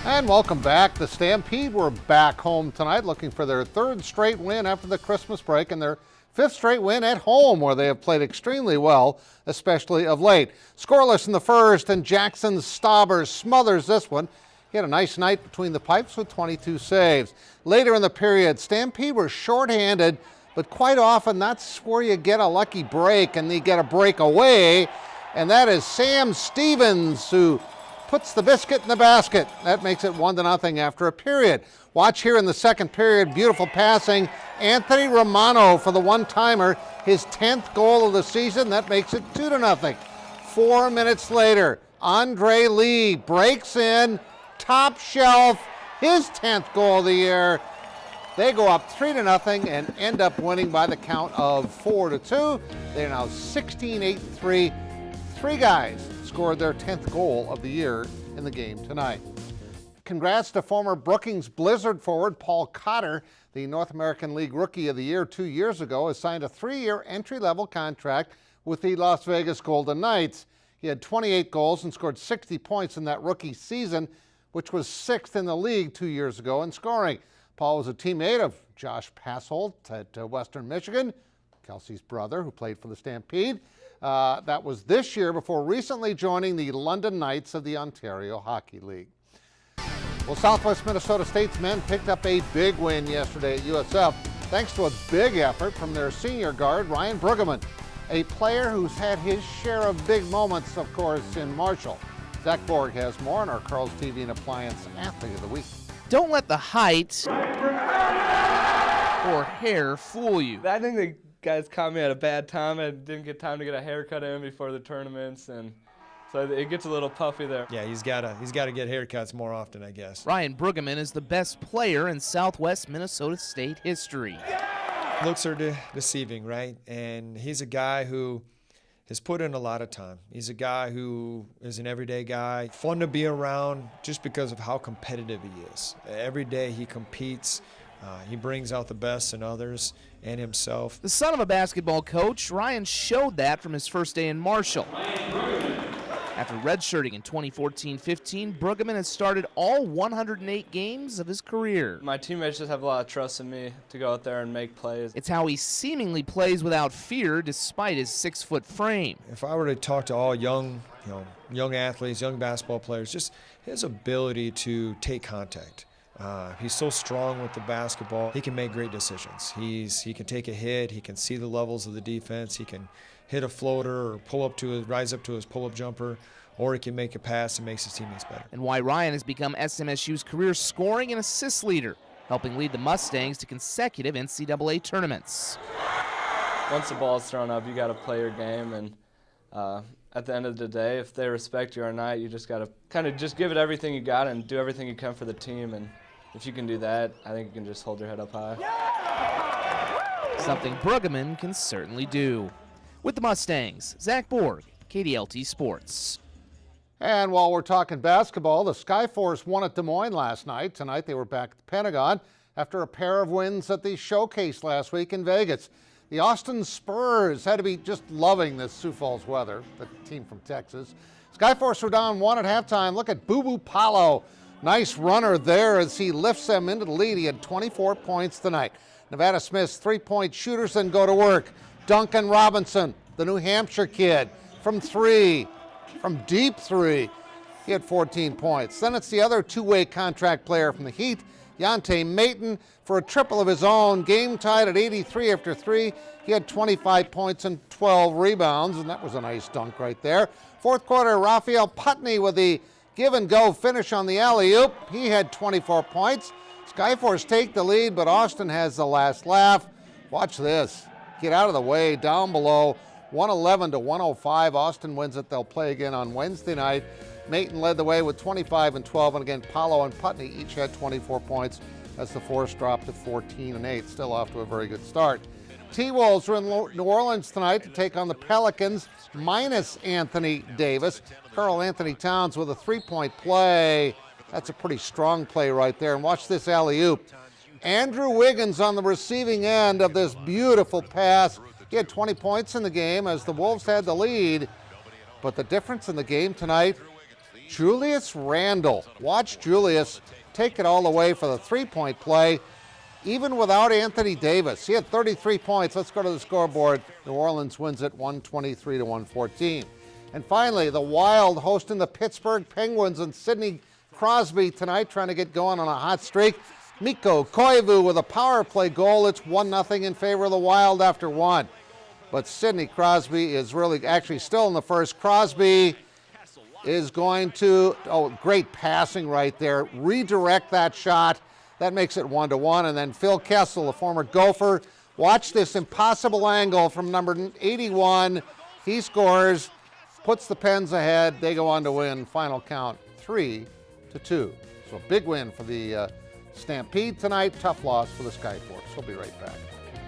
And welcome back. The Stampede were back home tonight looking for their third straight win after the Christmas break and their fifth straight win at home, where they have played extremely well, especially of late. Scoreless in the first, and Jackson Stauber smothers this one. He had a nice night between the pipes with 22 saves. Later in the period, Stampede were shorthanded, but quite often that's where you get a lucky break and you get a breakaway, and that is Sam Stevens who puts the biscuit in the basket. That makes it 1-0 after a period. Watch here in the second period, beautiful passing. Anthony Romano for the one-timer, his 10th goal of the season. That makes it 2-0. 4 minutes later, Andre Lee breaks in, top shelf, his 10th goal of the year. They go up 3-0 and end up winning by the count of 4-2. They're now 16-8-3. Three guys scored their 10th goal of the year in the game tonight. Congrats to former Brookings Blizzard forward Paul Cotter. The North American League Rookie of the Year 2 years ago has signed a 3-year entry-level contract with the Las Vegas Golden Knights. He had 28 goals and scored 60 points in that rookie season, which was 6th in the league 2 years ago in scoring. Paul was a teammate of Josh Passolt at Western Michigan, Kelsey's brother, who played for the Stampede. That was this year before recently joining the London Knights of the Ontario Hockey League. Well, Southwest Minnesota State's men picked up a big win yesterday at USF thanks to a big effort from their senior guard, Ryan Bruggeman, a player who's had his share of big moments, of course, in Marshall. Zach Borg has more on our Carl's TV and Appliance Athlete of the Week. Don't let the height or hair fool you. I think the guys caught me at a bad time. I didn't get time to get a haircut in before the tournaments, and so it gets a little puffy there. Yeah, he's got to get haircuts more often, I guess. Ryan Bruggeman is the best player in Southwest Minnesota State history. Looks are deceiving, right? And he's a guy who has put in a lot of time. He's a guy who is an everyday guy, fun to be around just because of how competitive he is. Every day he competes. He brings out the best in others and himself. The son of a basketball coach, Ryan showed that from his first day in Marshall. After redshirting in 2014-15, Bruggeman has started all 108 games of his career. My teammates just have a lot of trust in me to go out there and make plays. It's how he seemingly plays without fear despite his 6-foot frame. If I were to talk to all young athletes, young basketball players, just his ability to take contact. He's so strong with the basketball. He can make great decisions. He can take a hit. He can see the levels of the defense. He can hit a floater or rise up to his pull-up jumper, or he can make a pass and makes his teammates better. And why Ryan has become SMSU's career scoring and assist leader, helping lead the Mustangs to consecutive NCAA tournaments. Once the ball's thrown up, you got to play your game, and at the end of the day, if they respect you or not, you just got to kind of just give it everything you got and do everything you can for the team. And if you can do that, I think you can just hold your head up high. Something Bruggeman can certainly do. With the Mustangs, Zach Borg, KDLT Sports. And while we're talking basketball, the Skyforce won at Des Moines last night. Tonight they were back at the Pentagon after a pair of wins at the Showcase last week in Vegas. The Austin Spurs had to be just loving this Sioux Falls weather, the team from Texas. Skyforce were down 1 at halftime. Look at Boo Boo Paulo. Nice runner there as he lifts them into the lead. He had 24 points tonight. Nevada Smith's three-point shooters then go to work. Duncan Robinson, the New Hampshire kid, from deep three. He had 14 points. Then it's the other two-way contract player from the Heat, Yante Mayton, for a triple of his own. Game tied at 83 after 3. He had 25 points and 12 rebounds, and that was a nice dunk right there. Fourth quarter, Raphael Putney with the give-and-go finish on the alley-oop. He had 24 points. Skyforce take the lead, but Austin has the last laugh. Watch this. Get out of the way, down below, 111-105. Austin wins it. They'll play again on Wednesday night. Mayton led the way with 25 and 12, and again, Paulo and Putney each had 24 points as the Force dropped to 14 and 8. Still off to a very good start. T-Wolves are in New Orleans tonight to take on the Pelicans, minus Anthony Davis. Karl Anthony Towns with a three-point play. That's a pretty strong play right there. And watch this alley-oop. Andrew Wiggins on the receiving end of this beautiful pass. He had 20 points in the game as the Wolves had the lead. But the difference in the game tonight, Julius Randle. Watch Julius take it all the way for the three-point play, even without Anthony Davis. He had 33 points. Let's go to the scoreboard. New Orleans wins it 123-114. And finally, the Wild hosting the Pittsburgh Penguins, and Sidney Crosby tonight trying to get going on a hot streak. Mikko Koivu with a power play goal. It's 1-0 in favor of the Wild after one. But Sidney Crosby is really actually still in the first. Crosby is going to, great passing right there, redirect that shot. That makes it 1-1. And then Phil Kessel, the former Gopher, watch this impossible angle from number 81. He scores, puts the Pens ahead. They go on to win. Final count 3-2. So a big win for the Stampede tonight. Tough loss for the Skyforce. We'll be right back.